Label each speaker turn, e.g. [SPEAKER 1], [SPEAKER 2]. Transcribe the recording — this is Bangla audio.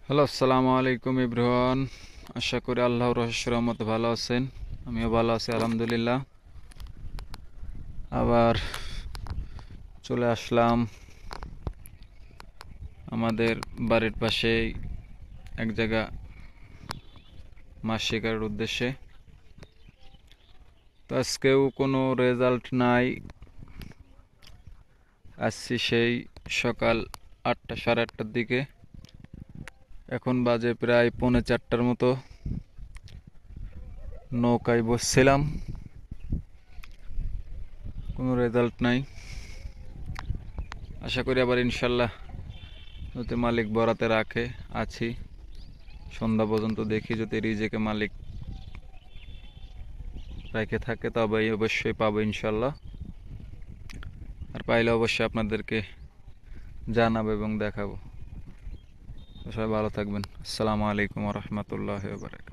[SPEAKER 1] হ্যালো, আসসালামু আলাইকুম ইব্রাহান। আশা করি আল্লাহর রহস্য রহমতে ভালো আছেন। আমিও ভালো আছি আলহামদুলিল্লাহ। আবার চলে আসলাম আমাদের বাড়ির পাশেই এক জায়গা মাছ শিকারের উদ্দেশ্যে। তো আজকেও কোনো রেজাল্ট নাই। আসছি সেই সকাল 8টা সাড়ে 8টার দিকে। এখন বাজে প্রায় পৌনে 4টার মতো। নৌকায় বসছিলাম, কোনো রেজাল্ট নাই। আশা করি আবার ইনশাল্লাহ যদি মালিক বরাতে রাখে আছি সন্ধ্যা পর্যন্ত, দেখি যদি রিজেকে মালিক রেখে থাকে তবে অবশ্যই পাবো ইনশাল্লাহ। আর পাইলে অবশ্যই আপনাদেরকে জানাবো এবং দেখাবো। সবাই ভালো থাকবেন। আসসালামু আলাইকুম রহমতুল্লাহ বারাকাতুহু।